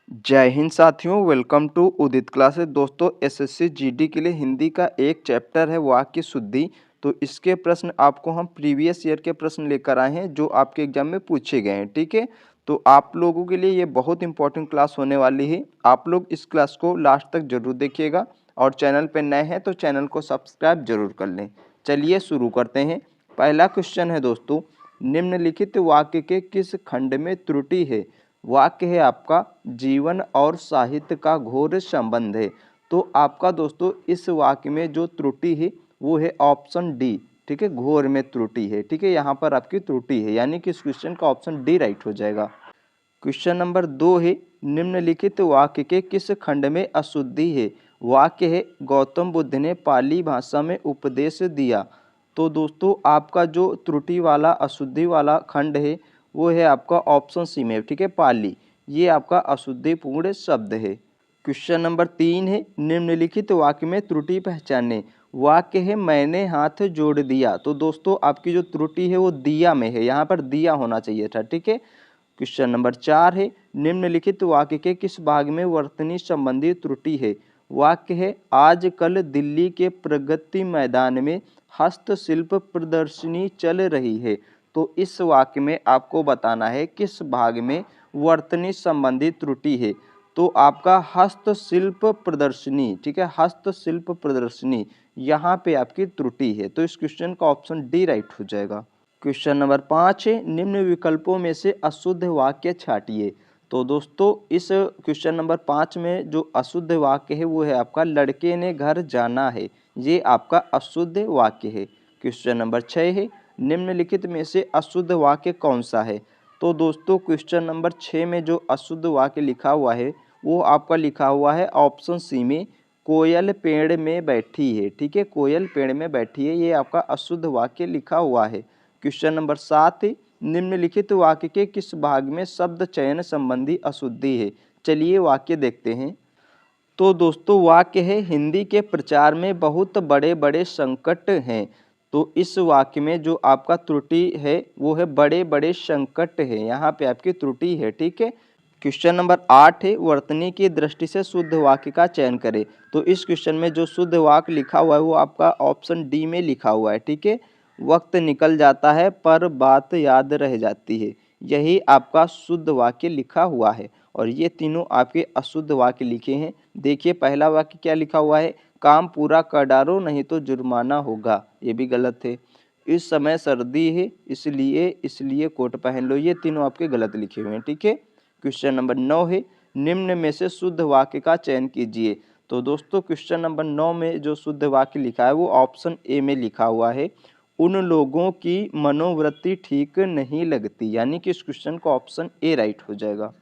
जय हिंद साथियों, welcome to Udit classes. दोस्तों, एसएससी जीडी के लिए हिंदी का एक चैप्टर है वाक्य शुद्धि। तो इसके प्रश्न आपको हम प्रीवियस ईयर के प्रश्न लेकर आए हैं जो आपके एग्जाम में पूछे गए हैं। ठीक है, तो आप लोगों के लिए ये बहुत इंपॉर्टेंट क्लास होने वाली है। आप लोग इस क्लास को लास्ट तक जरूर देखिएगा और चैनल पर नए हैं तो चैनल को सब्सक्राइब जरूर कर लें। चलिए शुरू करते हैं। पहला क्वेश्चन है दोस्तों, निम्नलिखित वाक्य के किस खंड में त्रुटि है? वाक्य है आपका जीवन और साहित्य का घोर संबंध है। तो आपका दोस्तों इस वाक्य में जो त्रुटि है वो है ऑप्शन डी। ठीक है, घोर में त्रुटि है। ठीक है, यहाँ पर आपकी त्रुटि है, यानी कि इस क्वेश्चन का ऑप्शन डी राइट हो जाएगा। क्वेश्चन नंबर 2 है, निम्नलिखित वाक्य के किस खंड में अशुद्धि है? वाक्य है गौतम बुद्ध ने पाली भाषा में उपदेश दिया। तो दोस्तों आपका जो त्रुटि वाला अशुद्धि वाला खंड है वो है आपका ऑप्शन सी में। ठीक है, पाली, ये आपका अशुद्धिपूर्ण शब्द है। क्वेश्चन नंबर 3 है, निम्नलिखित वाक्य में त्रुटि पहचाने। वाक्य है मैंने हाथ जोड़ दिया। तो दोस्तों आपकी जो त्रुटि है वो दिया में है, यहाँ पर दिया होना चाहिए था। ठीक है, क्वेश्चन नंबर 4 है, निम्नलिखित वाक्य के किस भाग में वर्तनी संबंधी त्रुटि है? वाक्य है आजकल दिल्ली के प्रगति मैदान में हस्तशिल्प प्रदर्शनी चल रही है। तो इस वाक्य में आपको बताना है किस भाग में वर्तनी संबंधी त्रुटि है। तो आपका हस्तशिल्प प्रदर्शनी, ठीक है, हस्तशिल्प प्रदर्शनी, यहाँ पे आपकी त्रुटि है। तो इस क्वेश्चन का ऑप्शन डी राइट हो जाएगा। क्वेश्चन नंबर 5 है, निम्न विकल्पों में से अशुद्ध वाक्य छांटिए। तो दोस्तों इस क्वेश्चन नंबर 5 में जो अशुद्ध वाक्य है वो है आपका लड़के ने घर जाना है। ये आपका अशुद्ध वाक्य है। क्वेश्चन नंबर 6 है, निम्नलिखित में से अशुद्ध वाक्य कौन सा है? तो दोस्तों क्वेश्चन नंबर 6 में जो अशुद्ध वाक्य लिखा हुआ है वो आपका लिखा हुआ है ऑप्शन सी में, कोयल पेड़ में बैठी है। ठीक है, कोयल पेड़ में बैठी है, ये आपका अशुद्ध वाक्य लिखा हुआ है। क्वेश्चन नंबर 7, निम्नलिखित वाक्य के किस भाग में शब्द चयन संबंधी अशुद्धि है? चलिए वाक्य देखते हैं। तो दोस्तों वाक्य है हिंदी के प्रचार में बहुत बड़े बड़े संकट हैं। तो इस वाक्य में जो आपका त्रुटि है वो है बड़े बड़े संकट है, यहाँ पे आपकी त्रुटि है। ठीक है, क्वेश्चन नंबर 8 है, वर्तनी की दृष्टि से शुद्ध वाक्य का चयन करें। तो इस क्वेश्चन में जो शुद्ध वाक्य लिखा हुआ है वो आपका ऑप्शन डी में लिखा हुआ है। ठीक है, वक्त निकल जाता है पर बात याद रह जाती है, यही आपका शुद्ध वाक्य लिखा हुआ है। और ये तीनों आपके अशुद्ध वाक्य लिखे हैं। देखिए पहला वाक्य क्या लिखा हुआ है, काम पूरा कर डालो नहीं तो जुर्माना होगा, ये भी गलत है। इस समय सर्दी है इसलिए इसलिए कोट पहन लो, ये तीनों आपके गलत लिखे हुए हैं। ठीक है, क्वेश्चन नंबर 9 है, निम्न में से शुद्ध वाक्य का चयन कीजिए। तो दोस्तों क्वेश्चन नंबर 9 में जो शुद्ध वाक्य लिखा है वो ऑप्शन ए में लिखा हुआ है, उन लोगों की मनोवृत्ति ठीक नहीं लगती, यानी कि इस क्वेश्चन का ऑप्शन ए राइट हो जाएगा।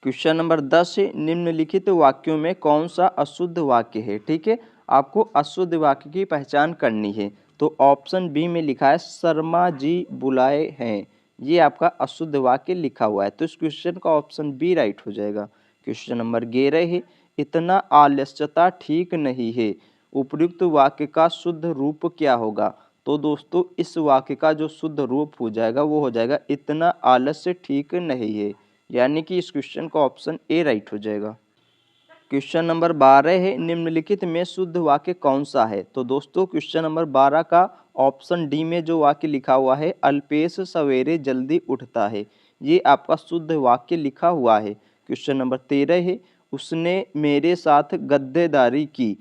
क्वेश्चन नंबर 10 है, निम्नलिखित वाक्यों में कौन सा अशुद्ध वाक्य है? ठीक है, आपको अशुद्ध वाक्य की पहचान करनी है। तो ऑप्शन बी में लिखा है शर्मा जी बुलाए हैं, ये आपका अशुद्ध वाक्य लिखा हुआ है। तो इस क्वेश्चन का ऑप्शन बी राइट हो जाएगा। क्वेश्चन नंबर 11 है, इतना आलस्यता ठीक नहीं है, उपयुक्त वाक्य का शुद्ध रूप क्या होगा? तो दोस्तों इस वाक्य का जो शुद्ध रूप हो जाएगा वो हो जाएगा इतना आलस्य ठीक नहीं है, यानी कि इस क्वेश्चन का ऑप्शन ए राइट हो जाएगा। क्वेश्चन नंबर 12 है, निम्नलिखित में शुद्ध वाक्य कौन सा है? तो दोस्तों क्वेश्चन नंबर 12 का ऑप्शन डी में जो वाक्य लिखा हुआ है अल्पेश सवेरे जल्दी उठता है, ये आपका शुद्ध वाक्य लिखा हुआ है। क्वेश्चन नंबर 13 है, उसने मेरे साथ गद्देदारी की,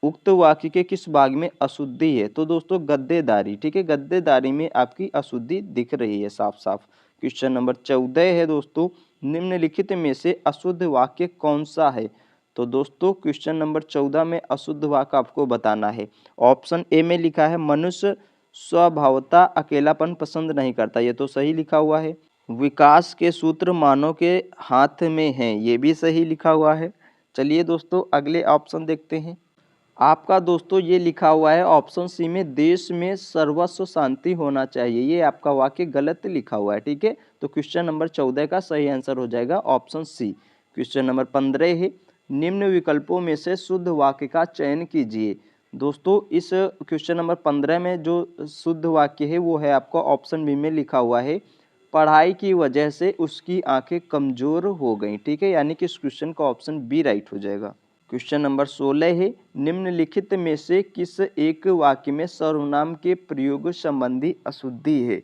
उक्त वाक्य के किस भाग में अशुद्धि है? तो दोस्तों गद्देदारी, ठीक है, गद्देदारी में आपकी अशुद्धि दिख रही है साफ साफ। क्वेश्चन नंबर 14 है दोस्तों, निम्नलिखित में से अशुद्ध वाक्य कौन सा है? तो दोस्तों क्वेश्चन नंबर 14 में अशुद्ध वाक्य आपको बताना है। ऑप्शन ए में लिखा है मनुष्य स्वभावतः अकेलापन पसंद नहीं करता, ये तो सही लिखा हुआ है। विकास के सूत्र मानव के हाथ में हैं, ये भी सही लिखा हुआ है। चलिए दोस्तों अगले ऑप्शन देखते हैं। आपका दोस्तों ये लिखा हुआ है ऑप्शन सी में देश में सर्वस्व शांति होना चाहिए, ये आपका वाक्य गलत लिखा हुआ है। ठीक है, तो क्वेश्चन नंबर 14 का सही आंसर हो जाएगा ऑप्शन सी। क्वेश्चन नंबर 15 है, निम्न विकल्पों में से शुद्ध वाक्य का चयन कीजिए। दोस्तों इस क्वेश्चन नंबर 15 में जो शुद्ध वाक्य है वो है आपका ऑप्शन बी में लिखा हुआ है, पढ़ाई की वजह से उसकी आंखें कमजोर हो गईं। ठीक है, यानी कि इस क्वेश्चन का ऑप्शन बी राइट हो जाएगा। क्वेश्चन नंबर 16 है, निम्नलिखित में से किस एक वाक्य में सर्वनाम के प्रयोग संबंधी अशुद्धि है।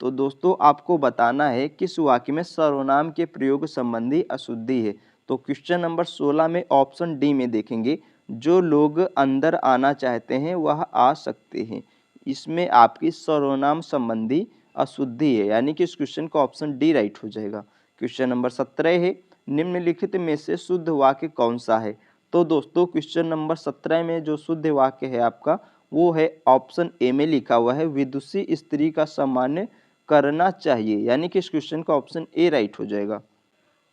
तो दोस्तों आपको बताना है किस वाक्य में सर्वनाम के प्रयोग संबंधी अशुद्धि है। तो क्वेश्चन नंबर 16 में ऑप्शन डी में देखेंगे, जो लोग अंदर आना चाहते हैं वह आ सकते हैं। इसमें आपकी सर्वनाम संबंधी अशुद्धि है, यानी कि इस क्वेश्चन का ऑप्शन डी राइट हो जाएगा। क्वेश्चन नंबर 17 है, निम्नलिखित में से शुद्ध वाक्य कौन सा है। तो दोस्तों क्वेश्चन नंबर 17 में जो शुद्ध वाक्य है आपका वो है ऑप्शन ए में लिखा हुआ है, विदुषी स्त्री का सम्मान करना चाहिए, यानी कि इस क्वेश्चन का ऑप्शन ए राइट हो जाएगा।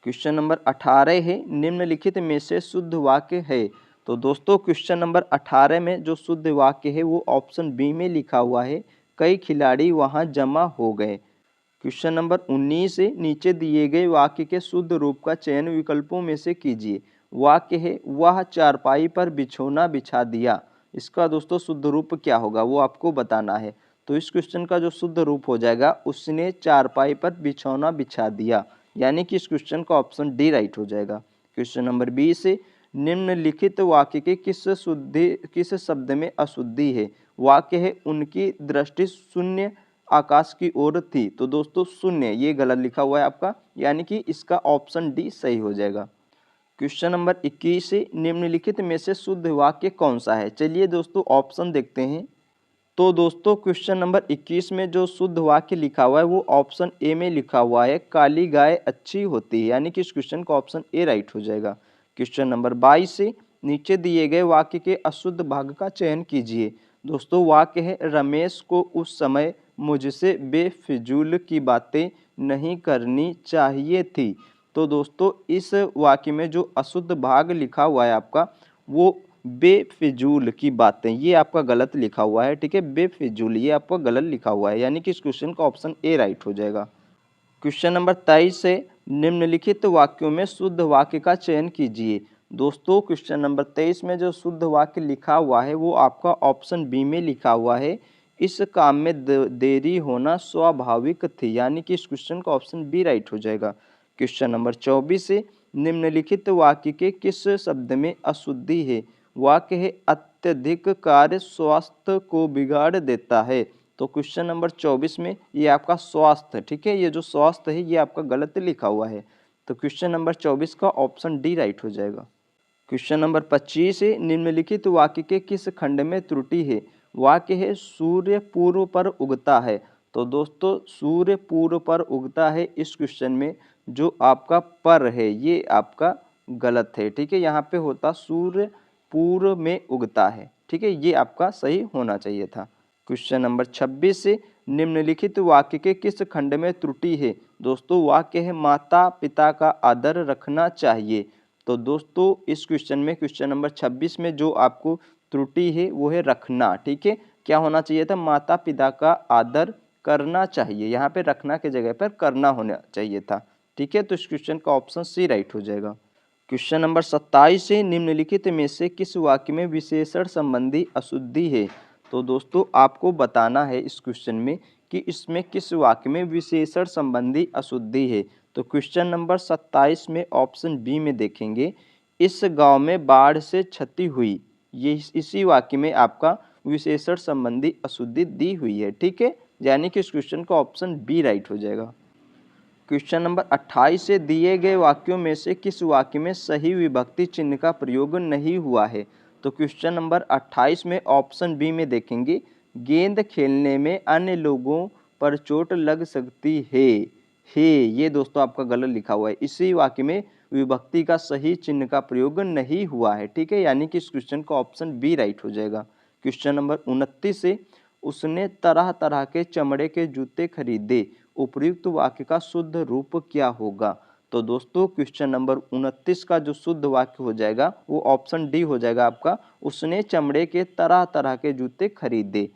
क्वेश्चन नंबर 18 है, निम्नलिखित में से शुद्ध वाक्य है। तो दोस्तों क्वेश्चन नंबर 18 में जो शुद्ध वाक्य है वो ऑप्शन बी में लिखा हुआ है, कई खिलाड़ी वहां जमा हो गए। क्वेश्चन नंबर 19 है, नीचे दिए गए वाक्य के शुद्ध रूप का चयन विकल्पों में से कीजिए। वाक्य है, वह चारपाई पर बिछौना बिछा दिया। इसका दोस्तों शुद्ध रूप क्या होगा वो आपको बताना है। तो इस क्वेश्चन का जो शुद्ध रूप हो जाएगा, उसने चारपाई पर बिछौना बिछा दिया, यानी कि इस क्वेश्चन का ऑप्शन डी राइट हो जाएगा। क्वेश्चन नंबर 20 है, निम्नलिखित वाक्य के किस शब्द में अशुद्धि है। वाक्य है, उनकी दृष्टि शून्य आकाश की ओर थी। तो दोस्तों शून्य ये गलत लिखा हुआ है आपका, यानी कि इसका ऑप्शन डी सही हो जाएगा। क्वेश्चन नंबर 21 है, निम्नलिखित में से शुद्ध वाक्य कौन सा है। चलिए दोस्तों ऑप्शन देखते हैं। तो दोस्तों क्वेश्चन नंबर 21 में जो शुद्ध वाक्य लिखा हुआ है वो ऑप्शन ए में लिखा हुआ है, काली गाय अच्छी होती है, यानी कि इस क्वेश्चन का ऑप्शन ए राइट हो जाएगा। क्वेश्चन नंबर 22 से नीचे दिए गए वाक्य के अशुद्ध भाग का चयन कीजिए। दोस्तों वाक्य है, रमेश को उस समय मुझसे बेफिजूल की बातें नहीं करनी चाहिए थी। तो दोस्तों इस वाक्य में जो अशुद्ध भाग लिखा हुआ है आपका वो बेफिजूल की बातें, ये आपका गलत लिखा हुआ है। ठीक है, बेफिजूल ये आपका गलत लिखा हुआ है, यानी कि इस क्वेश्चन का ऑप्शन ए राइट हो जाएगा। क्वेश्चन नंबर 23 से निम्नलिखित वाक्यों में शुद्ध वाक्य का चयन कीजिए। दोस्तों क्वेश्चन नंबर 23 में जो शुद्ध वाक्य लिखा हुआ है वो आपका ऑप्शन बी में लिखा हुआ है, इस काम में देरी होना स्वाभाविक थी, यानी कि इस क्वेश्चन का ऑप्शन बी राइट हो जाएगा। क्वेश्चन नंबर 24 से निम्नलिखित वाक्य के किस शब्द में अशुद्धि है। वाक्य है, अत्यधिक कार्य स्वास्थ्य को बिगाड़ देता है। तो क्वेश्चन नंबर 24 में ये आपका स्वास्थ्य, ठीक है, ये जो स्वास्थ्य है ये आपका गलत लिखा हुआ है। तो क्वेश्चन नंबर 24 का ऑप्शन डी राइट हो जाएगा। क्वेश्चन नंबर 25 है, निम्नलिखित वाक्य के किस खंड में त्रुटि है। वाक्य है, सूर्य पूर्व पर उगता है। तो दोस्तों सूर्य पूर्व पर उगता है, इस क्वेश्चन में जो आपका पर है ये आपका गलत है। ठीक है, यहाँ पे होता सूर्य पूर्व में उगता है। ठीक है, ये आपका सही होना चाहिए था। क्वेश्चन नंबर 26 से निम्नलिखित वाक्य के किस खंड में त्रुटि है। दोस्तों वाक्य है, माता पिता का आदर रखना चाहिए। तो दोस्तों इस क्वेश्चन में क्वेश्चन नंबर 26 में जो आपको त्रुटि है वो है रखना। ठीक है, क्या होना चाहिए था, माता पिता का आदर करना चाहिए, यहाँ पे रखना की जगह पर करना होना चाहिए था। ठीक है, तो इस क्वेश्चन का ऑप्शन सी राइट हो जाएगा। क्वेश्चन नंबर 27 से निम्नलिखित में से किस वाक्य में विशेषण संबंधी अशुद्धि है। तो दोस्तों आपको बताना है इस क्वेश्चन में कि इसमें किस वाक्य में विशेषण संबंधी अशुद्धि है। तो क्वेश्चन नंबर 27 में ऑप्शन बी में देखेंगे, इस गांव में बाढ़ से क्षति हुई, ये इसी वाक्य में आपका विशेषण संबंधी अशुद्धि दी हुई है। ठीक है, यानी कि इस क्वेश्चन का ऑप्शन बी राइट हो जाएगा। क्वेश्चन नंबर 28 से दिए गए वाक्यों में से किस वाक्य में सही विभक्ति चिन्ह का प्रयोग नहीं हुआ है। तो क्वेश्चन नंबर 28 में ऑप्शन बी में देखेंगे, गेंद खेलने में अन्य लोगों पर चोट लग सकती है ये दोस्तों आपका गलत लिखा हुआ है, इसी वाक्य में विभक्ति का सही चिन्ह का प्रयोग नहीं हुआ है। ठीक है, यानी कि इस क्वेश्चन का ऑप्शन बी राइट हो जाएगा। क्वेश्चन नंबर 29 से उसने तरह तरह के चमड़े के जूते खरीदे, उपयुक्त वाक्य का शुद्ध रूप क्या होगा। तो दोस्तों क्वेश्चन नंबर 29 का जो शुद्ध वाक्य हो जाएगा वो ऑप्शन डी हो जाएगा आपका, उसने चमड़े के तरह तरह के जूते खरीदे।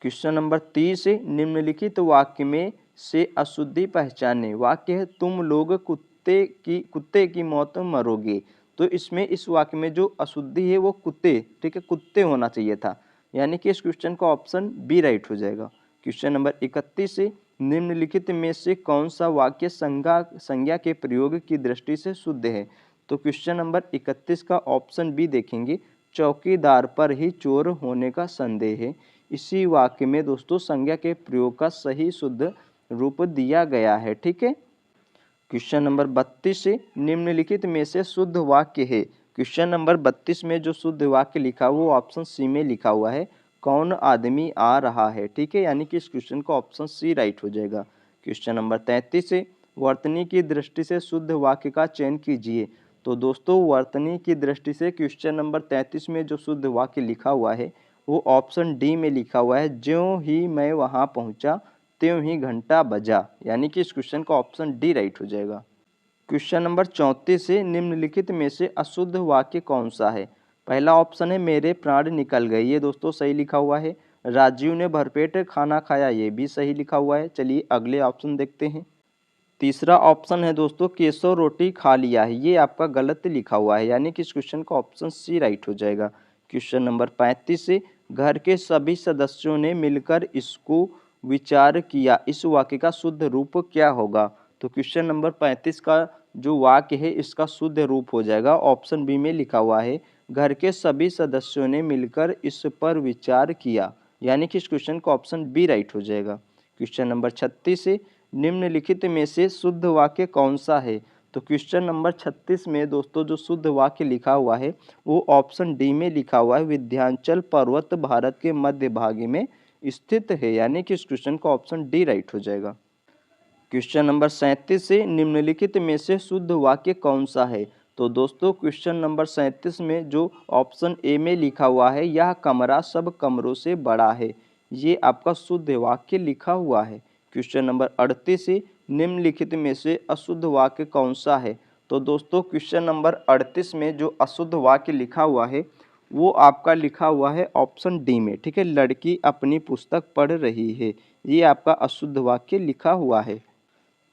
क्वेश्चन नंबर 30 से निम्नलिखित वाक्य में से अशुद्धि पहचाने। वाक्य है, तुम लोग कुत्ते की मौत मरोगे। तो इसमें इस वाक्य में जो अशुद्धि है वो कुत्ते, ठीक है, कुत्ते होना चाहिए था, यानी कि इस क्वेश्चन का ऑप्शन बी राइट हो जाएगा। क्वेश्चन नंबर 31 से निम्नलिखित में से कौन सा वाक्य संज्ञा के प्रयोग की दृष्टि से शुद्ध है? तो क्वेश्चन नंबर 31 का ऑप्शन बी देखेंगे, चौकीदार पर ही चोर होने का संदेह है। इसी वाक्य में दोस्तों संज्ञा के प्रयोग का सही शुद्ध रूप दिया गया है। ठीक है। क्वेश्चन नंबर 32 से निम्नलिखित में से शुद्ध वाक्य है। क्वेश्चन नंबर 32 में जो शुद्ध वाक्य लिखा हुआ वो ऑप्शन सी में लिखा हुआ है, कौन आदमी आ रहा है। ठीक है, यानी कि इस क्वेश्चन का ऑप्शन सी राइट हो जाएगा। क्वेश्चन नंबर 33 से वर्तनी की दृष्टि से शुद्ध वाक्य का चयन कीजिए। तो दोस्तों वर्तनी की दृष्टि से क्वेश्चन नंबर 33 में जो शुद्ध वाक्य लिखा हुआ है वो ऑप्शन डी में लिखा हुआ है, ज्यों ही मैं वहां पहुंचा त्यों ही घंटा बजा, यानी कि इस क्वेश्चन का ऑप्शन डी राइट हो जाएगा। क्वेश्चन नंबर 34 से निम्नलिखित में से अशुद्ध वाक्य कौन सा है? पहला ऑप्शन है मेरे प्राण निकल गए, ये दोस्तों सही लिखा हुआ है। राजीव ने भरपेट खाना खाया, ये भी सही लिखा हुआ है। चलिए अगले ऑप्शन देखते हैं। तीसरा ऑप्शन है दोस्तों केशव रोटी खा लिया है, ये आपका गलत लिखा हुआ है, यानी कि इस क्वेश्चन का ऑप्शन सी राइट हो जाएगा। क्वेश्चन नंबर 35 से घर के सभी सदस्यों ने मिलकर इसको विचार किया, इस वाक्य का शुद्ध रूप क्या होगा? तो क्वेश्चन नंबर 35 का जो वाक्य है इसका शुद्ध रूप हो जाएगा, ऑप्शन बी में लिखा हुआ है, घर के सभी सदस्यों ने मिलकर इस पर विचार किया, यानी कि इस क्वेश्चन का ऑप्शन बी राइट हो जाएगा। क्वेश्चन नंबर 36 से निम्नलिखित में से शुद्ध वाक्य कौन सा है? तो क्वेश्चन नंबर 36 में दोस्तों जो शुद्ध वाक्य लिखा हुआ है वो ऑप्शन डी में लिखा हुआ है, विंध्याचल पर्वत भारत के मध्य भाग में स्थित है, यानी कि इस क्वेश्चन का ऑप्शन डी राइट हो जाएगा। क्वेश्चन नंबर 37 से निम्नलिखित में से शुद्ध वाक्य कौन सा है? तो दोस्तों क्वेश्चन नंबर 37 में जो ऑप्शन ए में लिखा हुआ है, यह कमरा सब कमरों से बड़ा है, ये आपका शुद्ध वाक्य लिखा हुआ है। क्वेश्चन नंबर 38 से निम्नलिखित में से अशुद्ध वाक्य कौन सा है? तो दोस्तों क्वेश्चन नंबर 38 में जो अशुद्ध वाक्य लिखा हुआ है वो आपका लिखा हुआ है ऑप्शन डी में। ठीक है, लड़की अपनी पुस्तक पढ़ रही है, ये आपका अशुद्ध वाक्य लिखा हुआ है।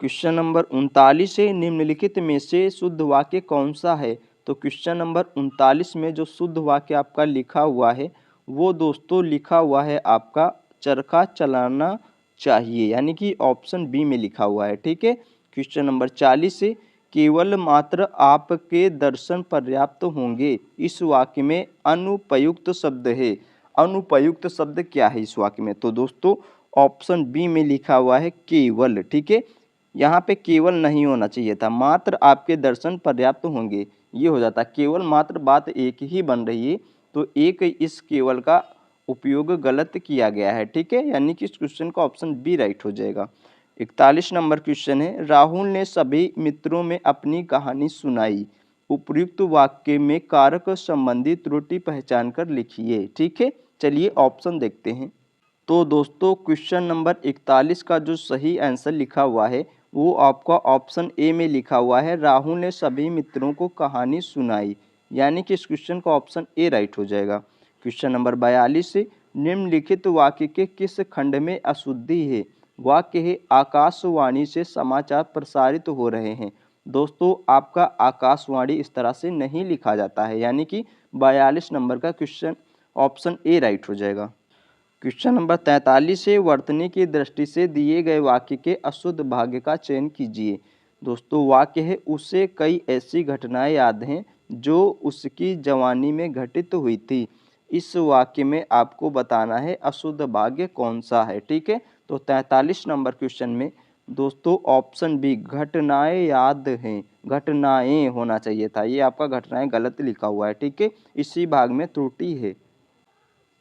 क्वेश्चन नंबर 39 से निम्नलिखित में से शुद्ध वाक्य कौन सा है? तो क्वेश्चन नंबर 39 में जो शुद्ध वाक्य आपका लिखा हुआ है वो दोस्तों लिखा हुआ है आपका चरखा चलाना चाहिए, यानी कि ऑप्शन बी में लिखा हुआ है। ठीक है। क्वेश्चन नंबर 40 से केवल मात्र आपके दर्शन पर्याप्त होंगे, इस वाक्य में अनुपयुक्त शब्द है। अनुपयुक्त शब्द क्या है इस वाक्य में? तो दोस्तों ऑप्शन बी में लिखा हुआ है केवल। ठीक है, यहाँ पे केवल नहीं होना चाहिए था, मात्र आपके दर्शन पर्याप्त होंगे ये हो जाता। केवल मात्र बात एक ही बन रही है, तो एक इस केवल का उपयोग गलत किया गया है। ठीक है, यानी कि इस क्वेश्चन का ऑप्शन बी राइट हो जाएगा। 41 नंबर क्वेश्चन है, राहुल ने सभी मित्रों में अपनी कहानी सुनाई, उपयुक्त वाक्य में कारक संबंधी त्रुटि पहचान कर लिखिए। ठीक है, चलिए ऑप्शन देखते हैं। तो दोस्तों क्वेश्चन नंबर 41 का जो सही आंसर लिखा हुआ है वो आपका ऑप्शन ए में लिखा हुआ है, राहुल ने सभी मित्रों को कहानी सुनाई, यानी कि इस क्वेश्चन का ऑप्शन ए राइट हो जाएगा। क्वेश्चन नंबर 42 से निम्नलिखित वाक्य के किस खंड में अशुद्धि है? वाक्य है आकाशवाणी से समाचार प्रसारित हो रहे हैं। दोस्तों आपका आकाशवाणी इस तरह से नहीं लिखा जाता है, यानी कि 42 नंबर का क्वेश्चन ऑप्शन ए राइट हो जाएगा। क्वेश्चन नंबर 43 से वर्तनी की दृष्टि से दिए गए वाक्य के अशुद्ध भाग का चयन कीजिए। दोस्तों वाक्य है उसे कई ऐसी घटनाएं याद हैं जो उसकी जवानी में घटित हुई थी, इस वाक्य में आपको बताना है अशुद्ध भाग कौन सा है। ठीक है, तो 43 नंबर क्वेश्चन में दोस्तों ऑप्शन बी घटनाएं याद हैं, घटनाएं होना चाहिए था, ये आपका घटनाएं गलत लिखा हुआ है। ठीक है, इसी भाग में त्रुटि है।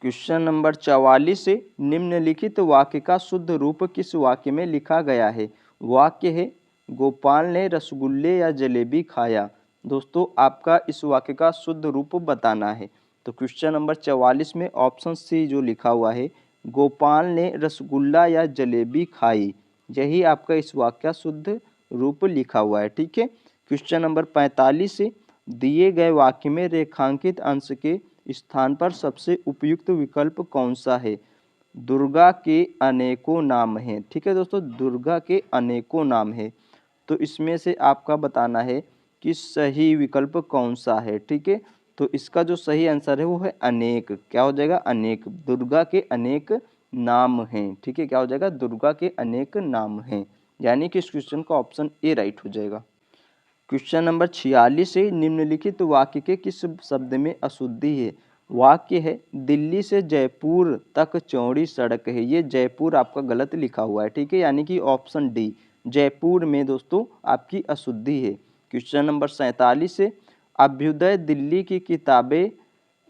क्वेश्चन नंबर 44 से निम्नलिखित वाक्य का शुद्ध रूप किस वाक्य में लिखा गया है? वाक्य है गोपाल ने रसगुल्ले या जलेबी खाया। दोस्तों आपका इस वाक्य का शुद्ध रूप बताना है। तो क्वेश्चन नंबर 44 में ऑप्शन सी जो लिखा हुआ है गोपाल ने रसगुल्ला या जलेबी खाई, यही आपका इस वाक्य का शुद्ध रूप लिखा हुआ है। ठीक है। क्वेश्चन नंबर 45 से दिए गए वाक्य में रेखांकित अंश के स्थान पर सबसे उपयुक्त विकल्प कौन सा है? दुर्गा के अनेकों नाम हैं। ठीक है दोस्तों, दुर्गा के अनेकों नाम हैं, तो इसमें से आपका बताना है कि सही विकल्प कौन सा है। ठीक है, तो इसका जो सही आंसर है वो है अनेक। क्या हो जाएगा? अनेक। दुर्गा के अनेक नाम हैं। ठीक है, क्या हो जाएगा, दुर्गा के अनेक नाम हैं, यानी कि इस क्वेश्चन का ऑप्शन ए राइट हो जाएगा। क्वेश्चन नंबर 46 है, निम्नलिखित वाक्य के किस शब्द में अशुद्धि है। वाक्य है दिल्ली से जयपुर तक चौड़ी सड़क है। ये जयपुर आपका गलत लिखा हुआ है। ठीक है, यानी कि ऑप्शन डी जयपुर में दोस्तों आपकी अशुद्धि है। क्वेश्चन नंबर 47 है, अभ्युदय दिल्ली की किताबें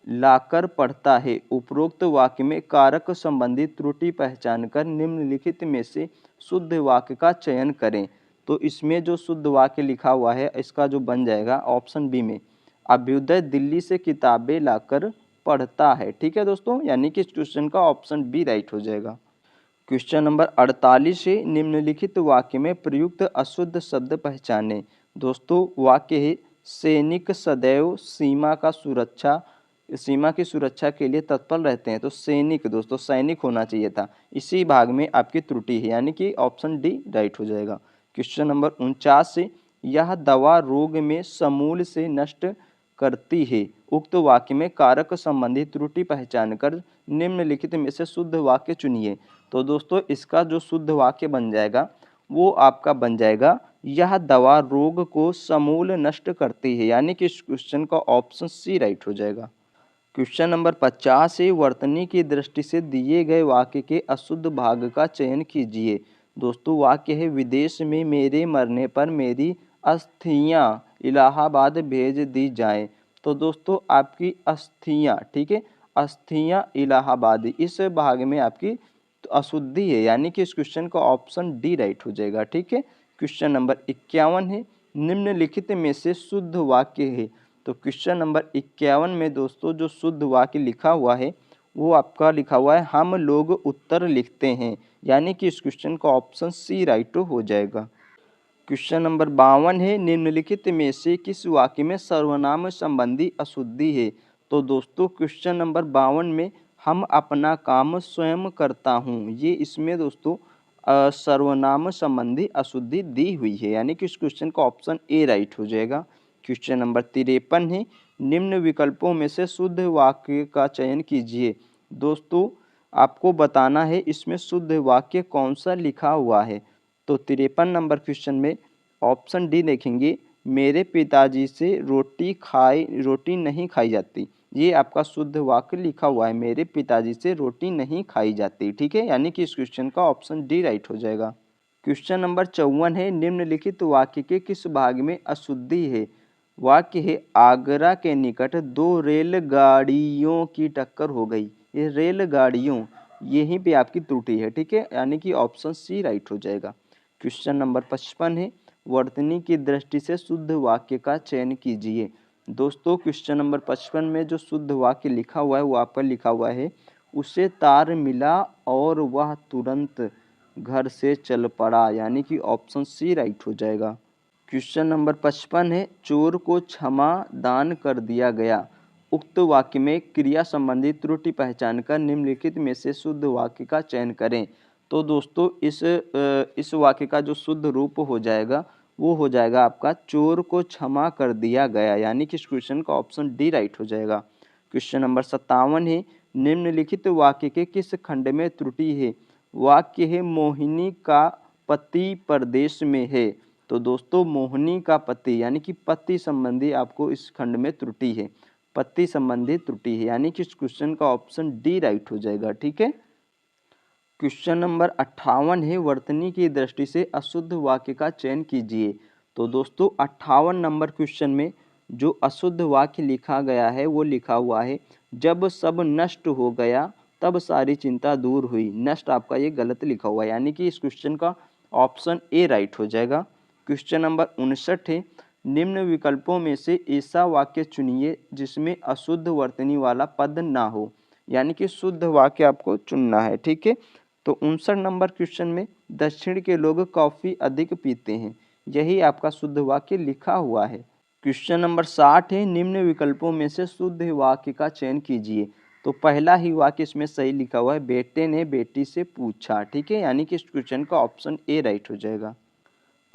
लाकर पढ़ता है। उपरोक्त वाक्य में कारक संबंधी त्रुटि पहचान कर निम्नलिखित में से शुद्ध वाक्य का चयन करें। तो इसमें जो शुद्ध वाक्य लिखा हुआ है इसका जो बन जाएगा ऑप्शन बी में, अभ्युदय दिल्ली से किताबें लाकर पढ़ता है। ठीक है दोस्तों, यानी कि इस क्वेश्चन का ऑप्शन बी राइट हो जाएगा। क्वेश्चन नंबर 48 है, निम्नलिखित वाक्य में प्रयुक्त अशुद्ध शब्द पहचाने। दोस्तों वाक्य है सैनिक सदैव सीमा की सुरक्षा के लिए तत्पर रहते हैं। तो सैनिक दोस्तों सैनिक होना चाहिए था, इसी भाग में आपकी त्रुटि है, यानी कि ऑप्शन डी राइट हो जाएगा। क्वेश्चन नंबर 49 से, यह दवा रोग में समूल से नष्ट करती है। उक्त वाक्य में कारक संबंधी त्रुटि पहचान कर निम्नलिखित में से शुद्ध वाक्य चुनिए। तो दोस्तों इसका जो शुद्ध वाक्य बन जाएगा वो आपका बन जाएगा, यह दवा रोग को समूल नष्ट करती है, यानी कि इस क्वेश्चन का ऑप्शन सी राइट हो जाएगा। क्वेश्चन नंबर 50 है, वर्तनी की दृष्टि से दिए गए वाक्य के अशुद्ध भाग का चयन कीजिए। दोस्तों वाक्य है विदेश में मेरे मरने पर मेरी अस्थियां इलाहाबाद भेज दी जाएं। तो दोस्तों आपकी अस्थियां, ठीक है, अस्थियां इलाहाबाद, इस भाग में आपकी अशुद्धि है, यानी कि इस क्वेश्चन का ऑप्शन डी राइट हो जाएगा। ठीक है, क्वेश्चन नंबर 51 है, निम्नलिखित में से शुद्ध वाक्य है। तो क्वेश्चन नंबर 51 में दोस्तों जो शुद्ध वाक्य लिखा हुआ है वो आपका लिखा हुआ है हम लोग उत्तर लिखते हैं, यानी कि इस क्वेश्चन का ऑप्शन सी राइट हो जाएगा। क्वेश्चन नंबर 52 है, निम्नलिखित में से किस वाक्य में सर्वनाम संबंधी अशुद्धि है। तो दोस्तों क्वेश्चन नंबर 52 में हम अपना काम स्वयं करता हूँ, ये इसमें दोस्तों सर्वनाम संबंधी अशुद्धि दी हुई है, यानी कि इस क्वेश्चन का ऑप्शन ए राइट हो जाएगा। क्वेश्चन नंबर 53 है, निम्न विकल्पों में से शुद्ध वाक्य का चयन कीजिए। दोस्तों आपको बताना है इसमें शुद्ध वाक्य कौन सा लिखा हुआ है। तो 53 नंबर क्वेश्चन में ऑप्शन डी देखेंगे, मेरे पिताजी से रोटी नहीं खाई जाती। ये आपका शुद्ध वाक्य लिखा हुआ है, मेरे पिताजी से रोटी नहीं खाई जाती। ठीक है, यानी कि इस क्वेश्चन का ऑप्शन डी राइट हो जाएगा। क्वेश्चन नंबर 54 है, निम्नलिखित वाक्य के किस भाग में अशुद्धि है। वाक्य है आगरा के निकट दो रेलगाड़ियों की टक्कर हो गई। ये रेलगाड़ियों, यहीं पे आपकी त्रुटि है। ठीक है, यानी कि ऑप्शन सी राइट हो जाएगा। क्वेश्चन नंबर 55 है, वर्तनी की दृष्टि से शुद्ध वाक्य का चयन कीजिए। दोस्तों क्वेश्चन नंबर 55 में जो शुद्ध वाक्य लिखा हुआ है वो आपका लिखा हुआ है, उसे तार मिला और वह तुरंत घर से चल पड़ा, यानी कि ऑप्शन सी राइट हो जाएगा। क्वेश्चन नंबर 55 है, चोर को क्षमा दान कर दिया गया। उक्त वाक्य में क्रिया संबंधी त्रुटि पहचान कर निम्नलिखित में से शुद्ध वाक्य का चयन करें। तो दोस्तों इस वाक्य का जो शुद्ध रूप हो जाएगा वो हो जाएगा आपका चोर को क्षमा कर दिया गया, यानी कि इस क्वेश्चन का ऑप्शन डी राइट हो जाएगा। क्वेश्चन नंबर 57 है, निम्नलिखित वाक्य के किस खंड में त्रुटि है। वाक्य है मोहिनी का पति परदेश में है। तो दोस्तों मोहिनी का पति, यानी कि पति संबंधी आपको इस खंड में त्रुटि है, पति संबंधी त्रुटि है, यानी कि इस क्वेश्चन का ऑप्शन डी राइट हो जाएगा। ठीक है, क्वेश्चन नंबर 58 है, वर्तनी की दृष्टि से अशुद्ध वाक्य का चयन कीजिए। तो दोस्तों 58 नंबर क्वेश्चन में जो अशुद्ध वाक्य लिखा गया है वो लिखा हुआ है, जब सब नष्ट हो गया तब सारी चिंता दूर हुई। नष्ट आपका ये गलत लिखा हुआ है, यानी कि इस क्वेश्चन का ऑप्शन ए राइट हो जाएगा। क्वेश्चन नंबर 59 है, निम्न विकल्पों में से ऐसा वाक्य चुनिए जिसमें अशुद्ध वर्तनी वाला पद ना हो, यानी कि शुद्ध वाक्य आपको चुनना है। ठीक है, तो 59 नंबर क्वेश्चन में दक्षिण के लोग कॉफ़ी अधिक पीते हैं, यही आपका शुद्ध वाक्य लिखा हुआ है। क्वेश्चन नंबर 60 है, निम्न विकल्पों में से शुद्ध वाक्य का चयन कीजिए। तो पहला ही वाक्य इसमें सही लिखा हुआ है, बेटे ने बेटी से पूछा। ठीक है, यानी कि इस क्वेश्चन का ऑप्शन ए राइट हो जाएगा।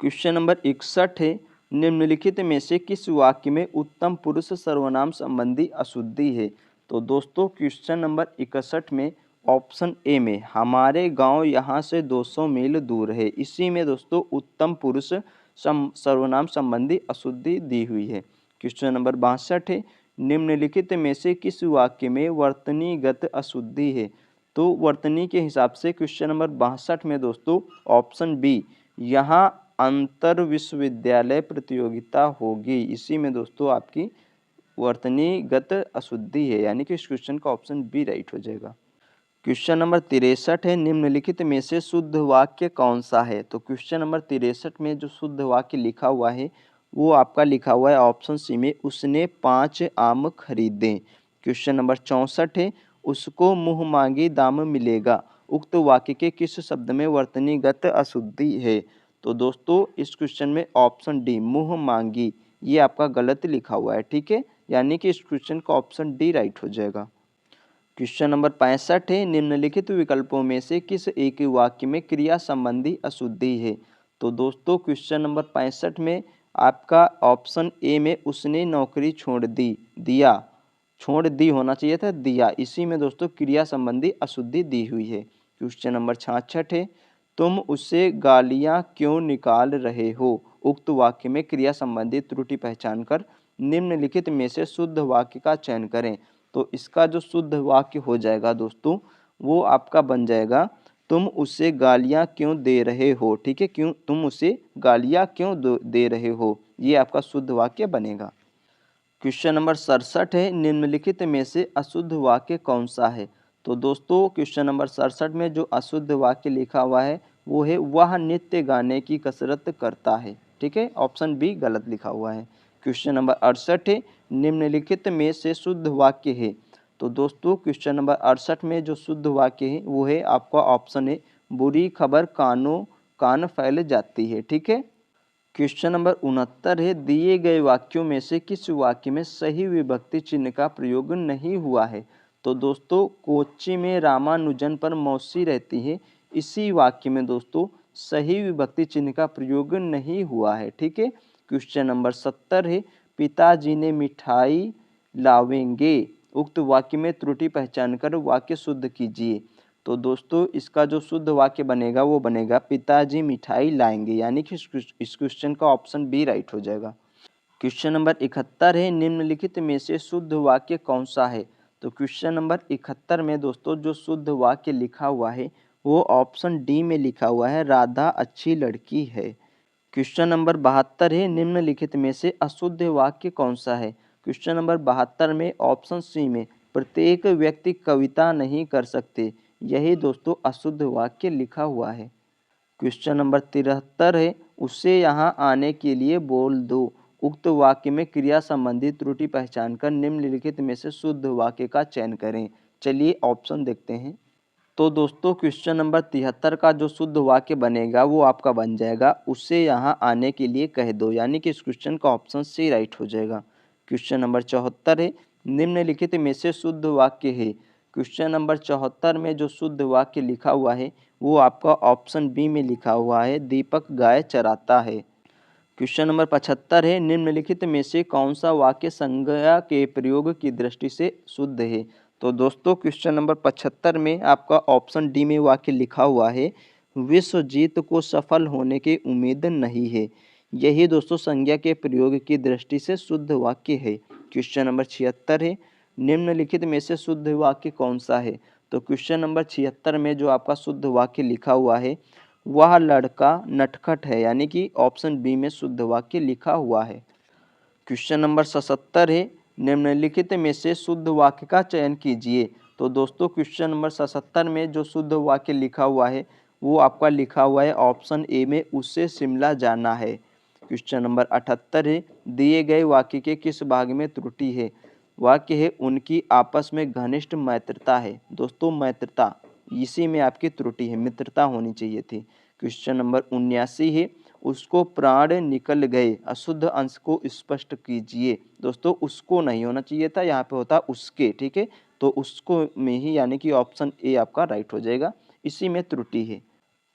क्वेश्चन नंबर 61 है, निम्नलिखित में से किस वाक्य में उत्तम पुरुष सर्वनाम संबंधी अशुद्धि है। तो दोस्तों क्वेश्चन नंबर 61 में ऑप्शन ए में हमारे गांव यहाँ से 200 मील दूर है, इसी में दोस्तों उत्तम पुरुष सर्वनाम संबंधी अशुद्धि दी हुई है। क्वेश्चन नंबर 62 है, निम्नलिखित में से किस वाक्य में वर्तनीगत अशुद्धि है? तो वर्तनी के हिसाब से क्वेश्चन नंबर 62 में दोस्तों ऑप्शन बी, यहाँ अंतर विश्वविद्यालय प्रतियोगिता होगी, इसी में दोस्तों आपकी वर्तनीगत अशुद्धि है, यानी कि इस क्वेश्चन का ऑप्शन बी राइट हो जाएगा। क्वेश्चन नंबर 63 है, निम्नलिखित में से शुद्ध वाक्य कौन सा है? तो क्वेश्चन नंबर 63 में जो शुद्ध वाक्य लिखा हुआ है वो आपका लिखा हुआ है ऑप्शन सी में, उसने 5 आम खरीदे। क्वेश्चन नंबर 64 है, उसको मुँह मांगी दाम मिलेगा। उक्त वाक्य के किस शब्द में वर्तनीगत अशुद्धि है? तो दोस्तों इस क्वेश्चन में ऑप्शन डी मुँह मांगी ये आपका गलत लिखा हुआ है, ठीक है, यानी कि इस क्वेश्चन का ऑप्शन डी राइट हो जाएगा। क्वेश्चन नंबर 65 है, निम्नलिखित विकल्पों में से किस एक वाक्य में क्रिया संबंधी अशुद्धि है? तो दोस्तों क्वेश्चन नंबर 65 में आपका ऑप्शन ए में उसने नौकरी छोड़ दी, दिया, छोड़ दी होना चाहिए था, दिया, इसी में दोस्तों क्रिया संबंधी अशुद्धि दी हुई है। क्वेश्चन नंबर 66 है, तुम उससे गालियां क्यों निकाल रहे हो? उक्त वाक्य में क्रिया संबंधी त्रुटि पहचान कर निम्नलिखित में से शुद्ध वाक्य का चयन करें। तो इसका जो शुद्ध वाक्य हो जाएगा दोस्तों वो आपका बन जाएगा, तुम उसे गालियां क्यों दे रहे हो, ठीक है, क्यों तुम उसे गालियां क्यों दे रहे हो, ये आपका शुद्ध वाक्य बनेगा। क्वेश्चन नंबर 67 है, निम्नलिखित में से अशुद्ध वाक्य कौन सा है? तो दोस्तों क्वेश्चन नंबर 67 में जो अशुद्ध वाक्य लिखा हुआ है वो है वह नित्य गाने की कसरत करता है, ठीक है, ऑप्शन बी गलत लिखा हुआ है। क्वेश्चन नंबर 68 है, निम्नलिखित में से शुद्ध वाक्य है? तो दोस्तों क्वेश्चन नंबर 68 में जो शुद्ध वाक्य है वो है आपका ऑप्शन है, बुरी खबर कान फैल जाती है, ठीक है। क्वेश्चन नंबर 69 है, दिए गए वाक्यों में से किस वाक्य में सही विभक्ति चिन्ह का प्रयोग नहीं हुआ है? तो दोस्तों कोच्चि में रामानुजन पर मौसी रहती है, इसी वाक्य में दोस्तों सही विभक्ति चिन्ह का प्रयोग नहीं हुआ है, ठीक है। क्वेश्चन नंबर 70 है, पिताजी ने मिठाई लावेंगे, उक्त वाक्य में त्रुटि पहचान कर वाक्य शुद्ध कीजिए। तो दोस्तों इसका जो शुद्ध वाक्य बनेगा वो बनेगा पिताजी मिठाई लाएंगे, यानी कि इस क्वेश्चन का ऑप्शन बी राइट हो जाएगा। क्वेश्चन नंबर 71 है, निम्नलिखित में से शुद्ध वाक्य कौन सा है? तो क्वेश्चन नंबर 71 में दोस्तों जो शुद्ध वाक्य लिखा हुआ है वो ऑप्शन डी में लिखा हुआ है, राधा अच्छी लड़की है। क्वेश्चन नंबर 72 है, निम्नलिखित में से अशुद्ध वाक्य कौन सा है? क्वेश्चन नंबर 72 में ऑप्शन सी में प्रत्येक व्यक्ति कविता नहीं कर सकते, यही दोस्तों अशुद्ध वाक्य लिखा हुआ है। क्वेश्चन नंबर 73 है, उससे यहाँ आने के लिए बोल दो, उक्त वाक्य में क्रिया संबंधी त्रुटि पहचान कर निम्नलिखित में से शुद्ध वाक्य का चयन करें। चलिए ऑप्शन देखते हैं। तो दोस्तों क्वेश्चन नंबर 73 का जो शुद्ध वाक्य बनेगा वो आपका बन जाएगा, उससे यहाँ आने के लिए कह दो, यानी कि इस क्वेश्चन का ऑप्शन सी राइट हो जाएगा। क्वेश्चन नंबर 74 है, निम्नलिखित में से शुद्ध वाक्य है? क्वेश्चन नंबर 74 में जो शुद्ध वाक्य लिखा हुआ है वो आपका ऑप्शन बी में लिखा हुआ है, दीपक गाय चराता है। क्वेश्चन नंबर 75 है, निम्नलिखित में से कौन सा वाक्य संज्ञा के प्रयोग की दृष्टि से शुद्ध है? तो दोस्तों क्वेश्चन नंबर 75 में आपका ऑप्शन डी में वाक्य लिखा हुआ है, विश्व जीत को सफल होने की उम्मीद नहीं है, यही दोस्तों संज्ञा के प्रयोग की दृष्टि से शुद्ध वाक्य है। क्वेश्चन नंबर 76 है, निम्नलिखित में से शुद्ध वाक्य कौन सा है? तो क्वेश्चन नंबर 76 में जो आपका शुद्ध वाक्य लिखा हुआ है वह लड़का नटखट है, यानी कि ऑप्शन बी में शुद्ध वाक्य लिखा हुआ है। क्वेश्चन नंबर 77 है, निम्नलिखित में से शुद्ध वाक्य का चयन कीजिए। तो दोस्तों क्वेश्चन नंबर 77 में जो शुद्ध वाक्य लिखा हुआ है वो आपका लिखा हुआ है ऑप्शन ए में, उससे शिमला जाना है। क्वेश्चन नंबर 78 है, दिए गए वाक्य के किस भाग में त्रुटि है? वाक्य है उनकी आपस में घनिष्ठ मैत्रता है। दोस्तों मैत्रता, इसी में आपकी त्रुटि है, मित्रता होनी चाहिए थी। क्वेश्चन नंबर 79 है, उसको प्राण निकल गए, अशुद्ध अंश को स्पष्ट कीजिए। दोस्तों उसको नहीं होना चाहिए था, यहाँ पे होता उसके, ठीक है, तो उसको में ही, यानी कि ऑप्शन ए आपका राइट हो जाएगा, इसी में त्रुटि है।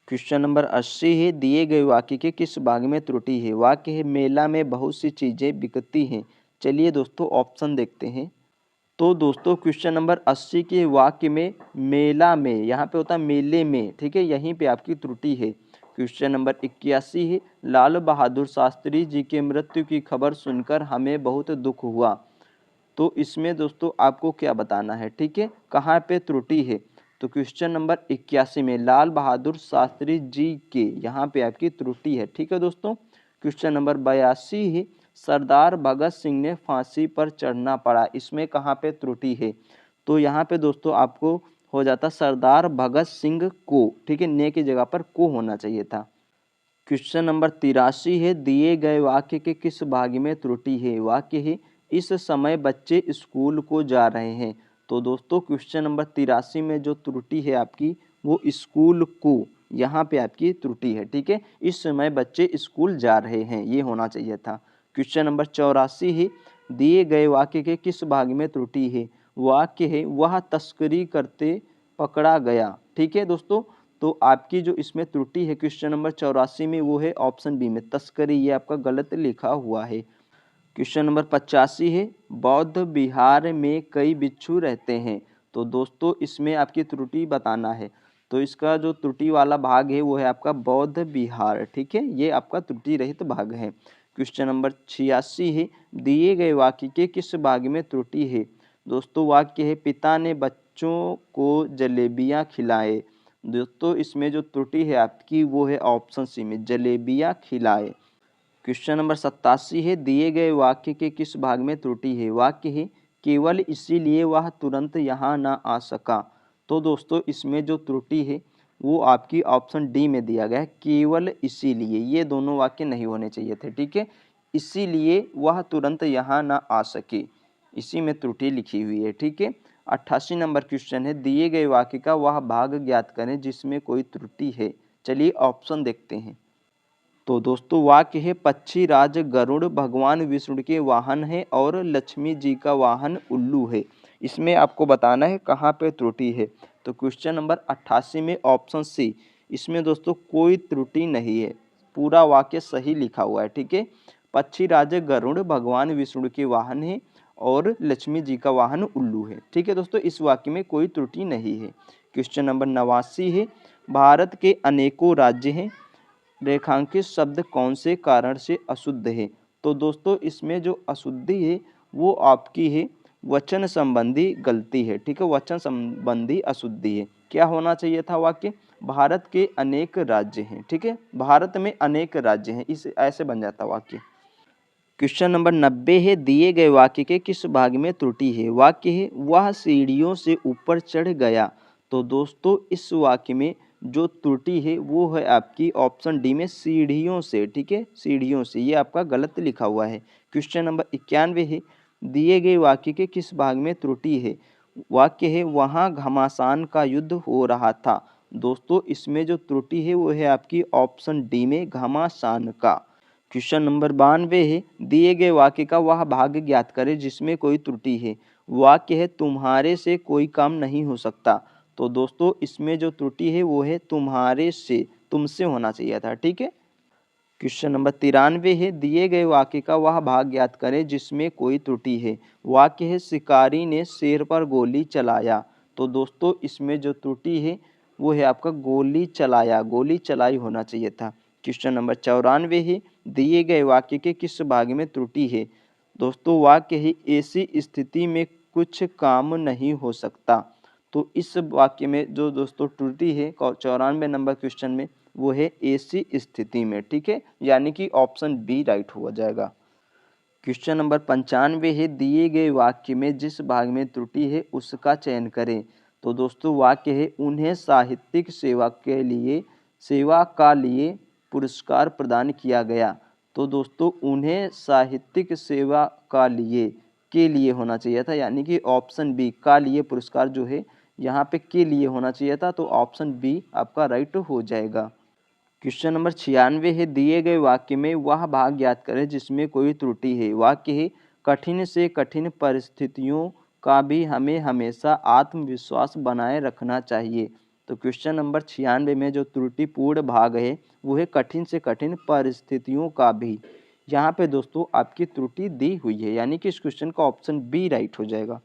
क्वेश्चन नंबर 80 है, दिए गए वाक्य के किस भाग में त्रुटि है? वाक्य है मेला में बहुत सी चीजें बिकती हैं। चलिए दोस्तों ऑप्शन देखते हैं। तो दोस्तों क्वेश्चन नंबर 80 के वाक्य में मेला में, यहाँ पे होता है मेले में, ठीक है, यहीं पे आपकी त्रुटि है। क्वेश्चन नंबर 81 है, लाल बहादुर शास्त्री जी के मृत्यु की खबर सुनकर हमें बहुत दुख हुआ। तो इसमें दोस्तों आपको क्या बताना है, ठीक है, कहाँ पे त्रुटि है। तो क्वेश्चन नंबर 81 में लाल बहादुर शास्त्री जी के, यहाँ पे आपकी त्रुटि है, ठीक है दोस्तों। क्वेश्चन नंबर 82 है, सरदार भगत सिंह ने फांसी पर चढ़ना पड़ा, इसमें कहाँ पे त्रुटि है। तो यहाँ पे दोस्तों आपको हो जाता सरदार भगत सिंह को, ठीक है, ने की जगह पर को होना चाहिए था। क्वेश्चन नंबर 83 है, दिए गए वाक्य के किस भाग में त्रुटि है। वाक्य है, इस समय बच्चे स्कूल को जा रहे हैं। तो दोस्तों क्वेश्चन नंबर 83 में जो त्रुटि है आपकी, वो स्कूल को, यहाँ पे आपकी त्रुटि है, ठीक है, इस समय बच्चे स्कूल जा रहे हैं, ये होना चाहिए था। क्वेश्चन नंबर 84 है, दिए गए वाक्य के किस भाग में त्रुटि है। वाक्य है, वह तस्करी करते पकड़ा गया, ठीक है दोस्तों। तो आपकी जो इसमें त्रुटि है क्वेश्चन नंबर 84 में, वो है ऑप्शन बी में तस्करी, ये आपका गलत लिखा हुआ है। क्वेश्चन नंबर 85 है, बौद्ध विहार में कई बिच्छू रहते हैं। तो दोस्तों इसमें आपकी त्रुटि बताना है। तो इसका जो त्रुटि वाला भाग है वो है आपका बौद्ध विहार, ठीक है, ये आपका त्रुटि रहित भाग है। क्वेश्चन नंबर 86 है, दिए गए वाक्य के किस भाग में त्रुटि है। दोस्तों वाक्य है, पिता ने बच्चों को जलेबियाँ खिलाए। दोस्तों इसमें जो त्रुटि है आपकी, वो है ऑप्शन सी में जलेबियाँ खिलाए। क्वेश्चन नंबर 87 है, दिए गए वाक्य के किस भाग में त्रुटि है। वाक्य है, केवल इसीलिए वह तुरंत यहाँ ना आ सका। तो दोस्तों इसमें जो त्रुटि है वो आपकी ऑप्शन डी में दिया गया है, केवल इसीलिए, ये दोनों वाक्य नहीं होने चाहिए थे, ठीक है, इसीलिए वह तुरंत यहाँ ना आ सके, इसी में त्रुटि लिखी हुई है, ठीक है। 88 नंबर क्वेश्चन है, दिए गए वाक्य का वह भाग ज्ञात करें जिसमें कोई त्रुटि है। चलिए ऑप्शन देखते हैं। तो दोस्तों वाक्य है, पक्षी राज गरुड़ भगवान विष्णु के वाहन है और लक्ष्मी जी का वाहन उल्लू है। इसमें आपको बताना है कहाँ पे त्रुटि है। तो क्वेश्चन नंबर 88 में ऑप्शन सी, इसमें दोस्तों कोई त्रुटि नहीं है, पूरा वाक्य सही लिखा हुआ है, ठीक है। पक्षी राज गरुड़ भगवान विष्णु के वाहन है और लक्ष्मी जी का वाहन उल्लू है, ठीक है दोस्तों, इस वाक्य में कोई त्रुटि नहीं है। क्वेश्चन नंबर 89 है, भारत के अनेकों राज्य हैं, रेखांकित शब्द कौन से कारण से अशुद्ध है। तो दोस्तों इसमें जो अशुद्धि है वो आपकी है वचन संबंधी गलती है, ठीक है, वचन संबंधी अशुद्धि है। क्या होना चाहिए था वाक्य, भारत के अनेक राज्य हैं, ठीक है, भारत में अनेक राज्य हैं, इस ऐसे बन जाता वाक्य। क्वेश्चन नंबर 90 है, दिए गए वाक्य के किस भाग में त्रुटि है। वाक्य है, वह सीढ़ियों से ऊपर चढ़ गया। तो दोस्तों इस वाक्य में जो त्रुटि है वो है आपकी ऑप्शन डी में सीढ़ियों से, ठीक है, सीढ़ियों से, ये आपका गलत लिखा हुआ है। क्वेश्चन नंबर 91 है, दिए गए वाक्य के किस भाग में त्रुटि है। वाक्य है, वहाँ घमासान का युद्ध हो रहा था। दोस्तों इसमें जो त्रुटि है वो है आपकी ऑप्शन डी में घमासान का। क्वेश्चन नंबर 92 है, दिए गए वाक्य का वह भाग ज्ञात करें जिसमें कोई त्रुटि है। वाक्य है, तुम्हारे से कोई काम नहीं हो सकता। तो दोस्तों इसमें जो त्रुटि है वो है तुम्हारे से, तुमसे होना चाहिए था, ठीक है। क्वेश्चन नंबर 93 है, दिए गए वाक्य का वह भाग ज्ञात करें जिसमें कोई त्रुटि है। वाक्य है, शिकारी ने शेर पर गोली चलाया। तो दोस्तों इसमें जो त्रुटि है वो है आपका गोली चलाया, गोली चलाई होना चाहिए था। क्वेश्चन नंबर 94 है, दिए गए वाक्य के किस भाग में त्रुटि है। दोस्तों वाक्य है, ऐसी स्थिति में कुछ काम नहीं हो सकता। तो इस वाक्य में जो दोस्तों त्रुटि है 94 नंबर क्वेश्चन में, वो है ऐसी स्थिति में, ठीक है, यानी कि ऑप्शन बी राइट हो जाएगा। क्वेश्चन नंबर 95 है, दिए गए वाक्य में जिस भाग में त्रुटि है उसका चयन करें। तो दोस्तों वाक्य है, उन्हें साहित्यिक सेवा का लिए पुरस्कार प्रदान किया गया। तो दोस्तों उन्हें साहित्यिक सेवा के लिए होना चाहिए था, यानी कि ऑप्शन बी का लिए पुरस्कार जो है यहाँ पे के लिए होना चाहिए था, तो ऑप्शन बी आपका राइट हो जाएगा। क्वेश्चन नंबर 96 है, दिए गए वाक्य में वह भाग ज्ञात करें जिसमें कोई त्रुटि है। वाक्य है, कठिन से कठिन परिस्थितियों का भी हमें हमेशा आत्मविश्वास बनाए रखना चाहिए। तो क्वेश्चन नंबर 96 में जो त्रुटिपूर्ण भाग है वो है कठिन से कठिन परिस्थितियों का भी। यहाँ पे दोस्तों आपकी त्रुटि दी हुई है, यानी कि इस क्वेश्चन का ऑप्शन बी राइट हो जाएगा।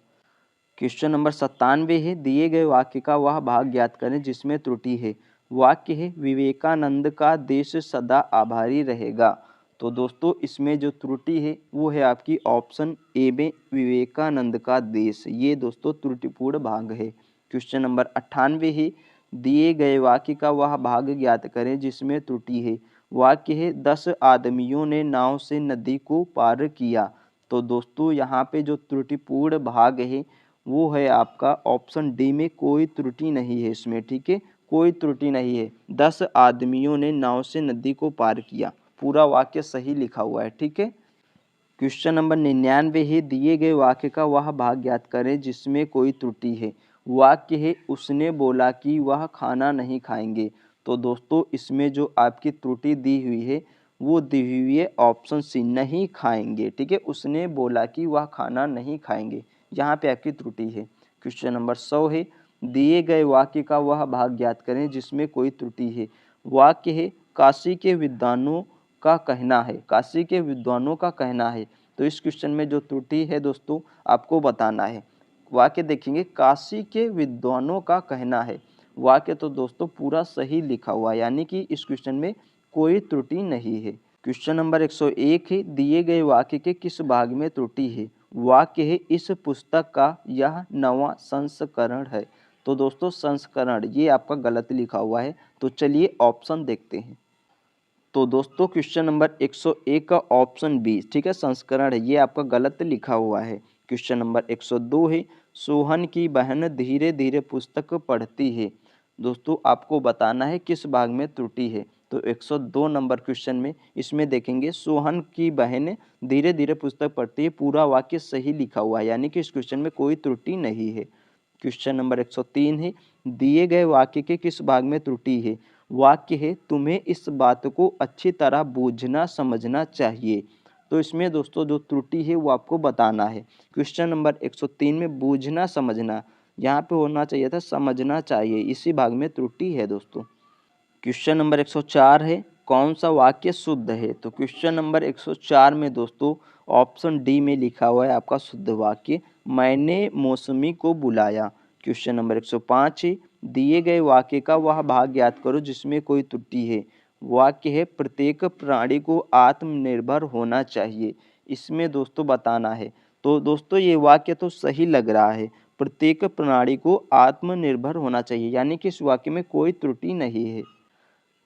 क्वेश्चन नंबर 97 है, दिए गए वाक्य का वह भाग ज्ञात करें जिसमें त्रुटि है। वाक्य है, विवेकानंद का देश सदा आभारी रहेगा। तो दोस्तों इसमें जो त्रुटि है वो है आपकी ऑप्शन ए में विवेकानंद का देश, ये दोस्तों त्रुटिपूर्ण भाग है। क्वेश्चन नंबर 98 है, दिए गए वाक्य का वह भाग ज्ञात करें जिसमें त्रुटि है। वाक्य है, 10 आदमियों ने नाव से नदी को पार किया। तो दोस्तों यहाँ पे जो त्रुटिपूर्ण भाग है वो है आपका ऑप्शन डी में, कोई त्रुटि नहीं है इसमें, ठीक है, कोई त्रुटि नहीं है। 10 आदमियों ने नाव से नदी को पार किया, पूरा वाक्य सही लिखा हुआ है, ठीक है। क्वेश्चन नंबर 99 है, दिए गए वाक्य का वह भाग ज्ञात करें जिसमें कोई त्रुटि है। वाक्य है, उसने बोला कि वह खाना नहीं खाएंगे। तो दोस्तों इसमें जो आपकी त्रुटि दी हुई है वो दी हुई है ऑप्शन सी, नहीं खाएंगे, ठीक है। उसने बोला कि वह खाना नहीं खाएंगे, यहाँ पे आपकी त्रुटि है। क्वेश्चन नंबर 100 है, दिए गए वाक्य का वह भाग ज्ञात करें जिसमें कोई त्रुटि है। वाक्य है, काशी के विद्वानों का कहना है, काशी के विद्वानों का कहना है। तो इस क्वेश्चन में जो त्रुटि है दोस्तों आपको बताना है। वाक्य देखेंगे, काशी के विद्वानों का कहना है, वाक्य तो दोस्तों पूरा सही लिखा हुआ है, यानी कि इस क्वेश्चन में कोई त्रुटि नहीं है। क्वेश्चन नंबर 101 है, दिए गए वाक्य के किस भाग में त्रुटि है। वाक्य है, इस पुस्तक का यह नवा संस्करण है। तो दोस्तों संस्करण ये आपका गलत लिखा हुआ है, तो चलिए ऑप्शन देखते हैं। तो दोस्तों क्वेश्चन नंबर 101 का ऑप्शन बी, ठीक है, संस्करण है, ये आपका गलत लिखा हुआ है। क्वेश्चन नंबर 102 है, सोहन की बहन धीरे धीरे पुस्तक पढ़ती है। दोस्तों आपको बताना है किस भाग में त्रुटि है। तो 102 नंबर क्वेश्चन में इसमें देखेंगे, सोहन की बहन धीरे धीरे पुस्तक पढ़ती है, पूरा वाक्य सही लिखा हुआ है, यानी कि इस क्वेश्चन में कोई त्रुटि नहीं है। क्वेश्चन नंबर 103 है, दिए गए वाक्य के किस भाग में त्रुटि है। वाक्य है, तुम्हें इस बात को अच्छी तरह बूझना समझना चाहिए। तो इसमें दोस्तों जो त्रुटि है वो आपको बताना है। क्वेश्चन नंबर 103 में बूझना समझना, यहाँ पे होना चाहिए था समझना चाहिए, इसी भाग में त्रुटि है दोस्तों। क्वेश्चन नंबर 104 है, कौन सा वाक्य शुद्ध है। तो क्वेश्चन नंबर 104 में दोस्तों ऑप्शन डी में लिखा हुआ है आपका शुद्ध वाक्य, मैंने मौसमी को बुलाया। क्वेश्चन नंबर 105 है, दिए गए वाक्य का वह भाग ज्ञात करो जिसमें कोई त्रुटि है। वाक्य है, प्रत्येक प्राणी को आत्मनिर्भर होना चाहिए। इसमें दोस्तों बताना है। तो दोस्तों ये वाक्य तो सही लग रहा है, प्रत्येक प्राणी को आत्मनिर्भर होना चाहिए, यानी कि इस वाक्य में कोई त्रुटि नहीं है।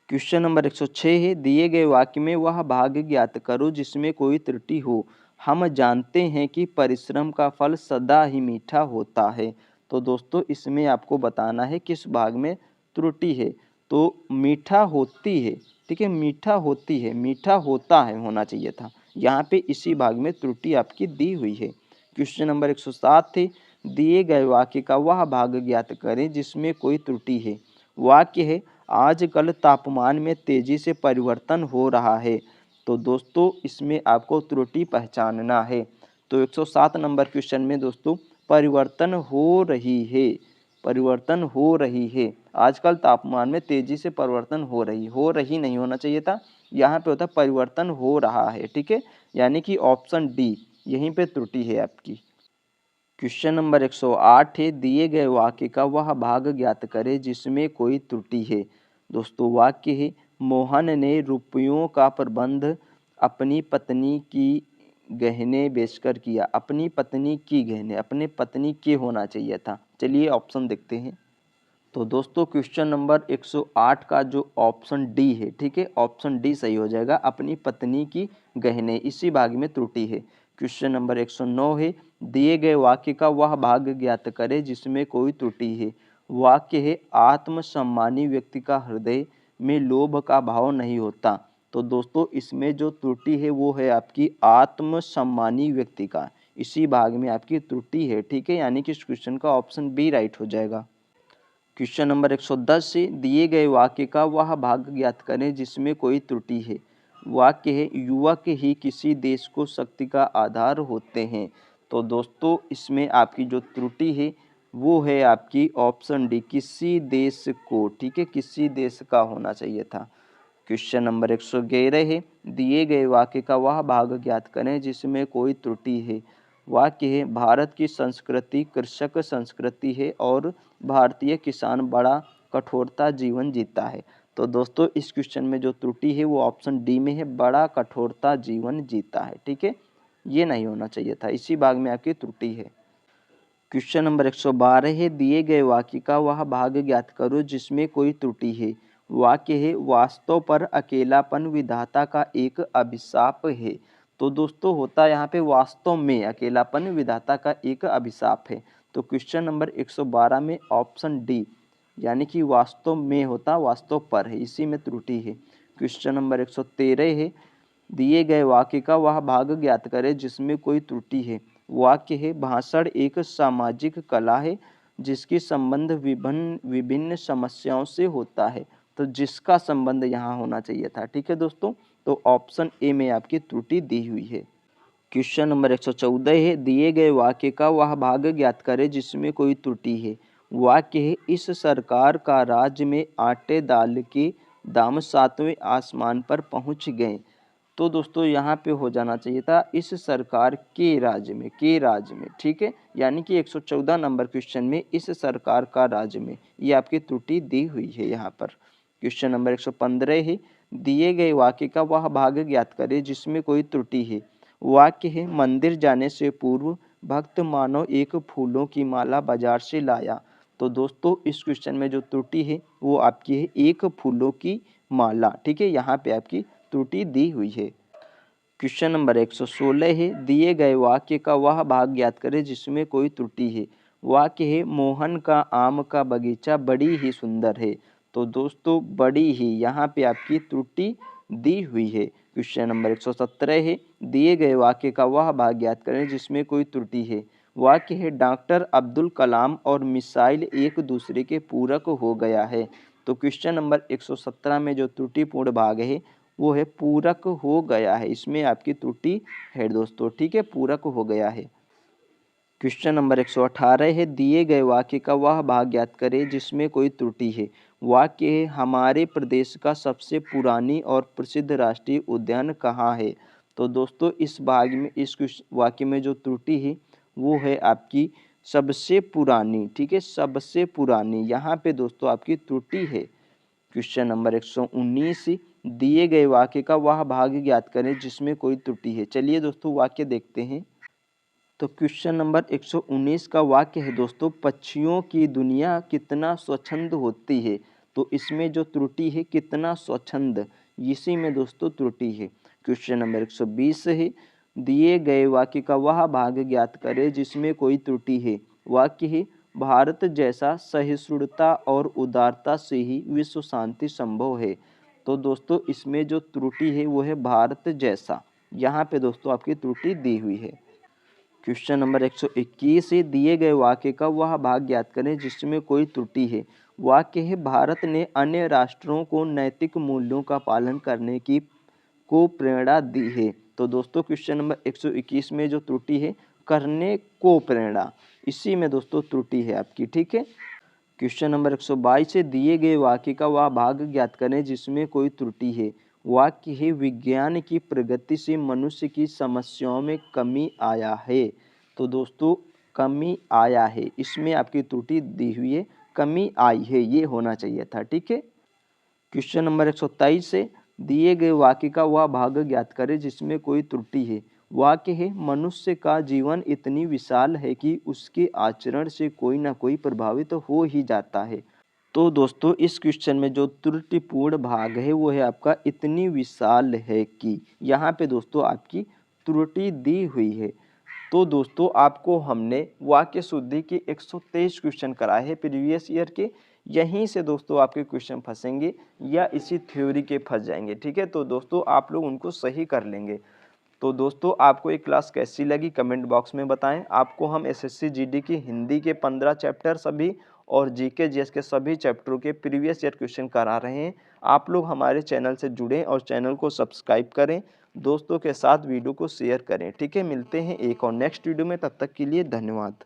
क्वेश्चन नंबर 106 है, दिए गए वाक्य में वह भाग ज्ञात करो जिसमें कोई त्रुटि हो। हम जानते हैं कि परिश्रम का फल सदा ही मीठा होता है। तो दोस्तों इसमें आपको बताना है किस भाग में त्रुटि है। तो मीठा होती है, ठीक है, मीठा होती है, मीठा होता है होना चाहिए था, यहाँ पे इसी भाग में त्रुटि आपकी दी हुई है। क्वेश्चन नंबर 107 थे, दिए गए वाक्य का वह भाग ज्ञात करें जिसमें कोई त्रुटि है। वाक्य है, आजकल तापमान में तेजी से परिवर्तन हो रहा है। तो दोस्तों इसमें आपको त्रुटि पहचानना है। तो 107 नंबर क्वेश्चन में दोस्तों परिवर्तन हो रही है, परिवर्तन हो रही है, आजकल तापमान में तेजी से परिवर्तन हो रही नहीं होना चाहिए था, यहाँ पे होता परिवर्तन हो रहा है, ठीक है, यानी कि ऑप्शन डी यहीं पे त्रुटि है आपकी। क्वेश्चन नंबर 108 है, दिए गए वाक्य का वह भाग ज्ञात करें जिसमें कोई त्रुटि है। दोस्तों वाक्य है, मोहन ने रुपयों का प्रबंध अपनी पत्नी की गहने बेचकर किया। अपनी पत्नी की गहने, अपने पत्नी के होना चाहिए था। चलिए ऑप्शन देखते हैं। तो दोस्तों क्वेश्चन नंबर 108 का जो ऑप्शन डी है, ठीक है, ऑप्शन डी सही हो जाएगा, अपनी पत्नी की गहने, इसी भाग में त्रुटि है। क्वेश्चन नंबर 109 है, दिए गए वाक्य का वह भाग ज्ञात करें जिसमें कोई त्रुटि है। वाक्य है, आत्मसम्मानी व्यक्ति का हृदय में लोभ का भाव नहीं होता। तो दोस्तों इसमें जो त्रुटि है वो है आपकी आत्मसम्मानी व्यक्ति का, इसी भाग में आपकी त्रुटि है, ठीक है, यानी कि इस क्वेश्चन का ऑप्शन बी राइट हो जाएगा। क्वेश्चन नंबर 110 से, दिए गए वाक्य का वह भाग ज्ञात करें जिसमें कोई त्रुटि है। वाक्य है, युवक ही किसी देश को शक्ति का आधार होते हैं। तो दोस्तों इसमें आपकी जो त्रुटि है वो है आपकी ऑप्शन डी, किसी देश को, ठीक है, किसी देश का होना चाहिए था। क्वेश्चन नंबर 111 है, दिए गए वाक्य का वह भाग ज्ञात करें जिसमें कोई त्रुटि है। वाक्य है भारत की संस्कृति कृषक संस्कृति है और भारतीय किसान बड़ा कठोरता जीवन जीता है। तो दोस्तों इस क्वेश्चन में जो त्रुटि है वो ऑप्शन डी में है, बड़ा कठोरता जीवन जीता है। ठीक है, ये नहीं होना चाहिए था, इसी भाग में आपकी त्रुटि है। क्वेश्चन नंबर 112 है, दिए गए वाक्य का वह भाग ज्ञात करो जिसमें कोई त्रुटि है। वाक्य है वास्तव पर अकेलापन विधाता का एक अभिशाप है। तो दोस्तों होता यहाँ पे वास्तव में अकेलापन विधाता का एक अभिशाप है। तो क्वेश्चन नंबर 112 में ऑप्शन डी यानी कि वास्तव में होता वास्तव पर है, इसी में त्रुटि है। क्वेश्चन नंबर 113 है, दिए गए वाक्य का वह भाग ज्ञात करें जिसमें कोई त्रुटि है। वाक्य है भाषण एक सामाजिक कला है जिसकी संबंध विभिन्न विभिन्न समस्याओं से होता है। तो जिसका संबंध यहाँ होना चाहिए था। ठीक है दोस्तों, तो ऑप्शन ए में आपकी त्रुटि दी हुई है। क्वेश्चन नंबर 114 है, दिए गए वाक्य का वह भाग ज्ञात करें जिसमें कोई त्रुटि है। वाक्य है इस सरकार का राज्य में आटे दाल के दाम 7वें आसमान पर पहुंच गए। तो दोस्तों यहाँ पे हो जाना चाहिए था इस सरकार के राज्य में, के राज्य में। ठीक है, यानी कि 114 नंबर क्वेश्चन में इस सरकार का राज्य में, ये आपकी त्रुटि दी हुई है यहाँ पर। क्वेश्चन नंबर 115 है, दिए गए वाक्य का वह भाग ज्ञात करें जिसमें कोई त्रुटि है। वाक्य है मंदिर जाने से पूर्व भक्त मानो एक फूलों की माला बाजार से लाया। तो दोस्तों इस क्वेश्चन में जो त्रुटि है वो आपकी है एक फूलों की माला। ठीक है, यहाँ पे आपकी त्रुटि दी हुई है। क्वेश्चन नंबर 116 है, दिए गए वाक्य का वह भाग ज्ञात करें जिसमें कोई त्रुटि है। वाक्य है मोहन का आम का बगीचा बड़ी ही सुंदर है। तो दोस्तों बड़ी ही यहाँ पे आपकी त्रुटि दी हुई है। क्वेश्चन नंबर 117 है, दिए गए वाक्य का वह भाग ज्ञात करें जिसमें कोई त्रुटि है। वाक्य है डॉक्टर अब्दुल कलाम और मिसाइल एक दूसरे के पूरक हो गया है। तो क्वेश्चन नंबर 117 में जो त्रुटिपूर्ण भाग है वो है पूरक हो गया है, इसमें आपकी त्रुटि है दोस्तों। ठीक है, पूरक हो गया है। क्वेश्चन नंबर 118 है, दिए गए वाक्य का वह भाग ज्ञात करें जिसमें कोई त्रुटि है। वाक्य है हमारे प्रदेश का सबसे पुरानी और प्रसिद्ध राष्ट्रीय उद्यान कहाँ है। तो दोस्तों इस भाग में इस वाक्य में जो त्रुटि है वो है आपकी सबसे पुरानी। ठीक है, सबसे पुरानी, यहाँ पे दोस्तों आपकी त्रुटि है। क्वेश्चन नंबर 119, दिए गए वाक्य का वह भाग ज्ञात करें जिसमें कोई त्रुटि है। चलिए दोस्तों वाक्य देखते हैं। तो क्वेश्चन नंबर 119 का वाक्य है दोस्तों, पक्षियों की दुनिया कितना स्वच्छंद होती है। तो इसमें जो त्रुटि है कितना स्वच्छंद, इसी में दोस्तों त्रुटि है। क्वेश्चन नंबर 120 है, दिए गए वाक्य का वह भाग ज्ञात करें जिसमें कोई त्रुटि है। वाक्य है भारत जैसा सहिष्णुता और उदारता से ही विश्व शांति संभव है। तो दोस्तों इसमें जो त्रुटि है वो है भारत जैसा, यहाँ पे दोस्तों आपकी त्रुटि दी हुई है। क्वेश्चन नंबर 121 है, दिए गए वाक्य का वह भाग ज्ञात करें जिसमें कोई त्रुटि है। वाक्य है भारत ने अन्य राष्ट्रों को नैतिक मूल्यों का पालन करने की को प्रेरणा दी है। तो दोस्तों क्वेश्चन नंबर 121 में जो त्रुटि है करने को प्रेरणा, इसी में दोस्तों त्रुटि है आपकी। ठीक है, क्वेश्चन नंबर 122 से दिए गए वाक्य का वह भाग ज्ञात करें जिसमें कोई त्रुटि है। वाक्य है विज्ञान की प्रगति से मनुष्य की समस्याओं में कमी आया है। तो दोस्तों कमी आया है, इसमें आपकी त्रुटि दी हुई है, कमी आई है, ये होना चाहिए था। ठीक है, क्वेश्चन नंबर 123 से दिए गए वाक्य का वह भाग ज्ञात करें जिसमें कोई त्रुटि है। वाक्य है मनुष्य का जीवन इतनी विशाल है कि उसके आचरण से कोई ना कोई प्रभावित हो ही जाता है। तो दोस्तों इस क्वेश्चन में जो त्रुटिपूर्ण भाग है वो है आपका इतनी विशाल है कि, यहाँ पे दोस्तों आपकी त्रुटि दी हुई है। तो दोस्तों आपको हमने वाक्य शुद्धि के 123 क्वेश्चन कराए हैं प्रीवियस ईयर के। यहीं से दोस्तों आपके क्वेश्चन फंसेंगे या इसी थ्योरी के फंस जाएंगे। ठीक है, तो दोस्तों आप लोग उनको सही कर लेंगे। तो दोस्तों आपको ये क्लास कैसी लगी कमेंट बॉक्स में बताएं। आपको हम एसएससी जीडी की हिंदी के 15 चैप्टर सभी और जीके जीएस के सभी चैप्टरों के प्रीवियस ईयर क्वेश्चन करा रहे हैं। आप लोग हमारे चैनल से जुड़ें और चैनल को सब्सक्राइब करें, दोस्तों के साथ वीडियो को शेयर करें। ठीक है, मिलते हैं एक और नेक्स्ट वीडियो में, तब तक के लिए धन्यवाद।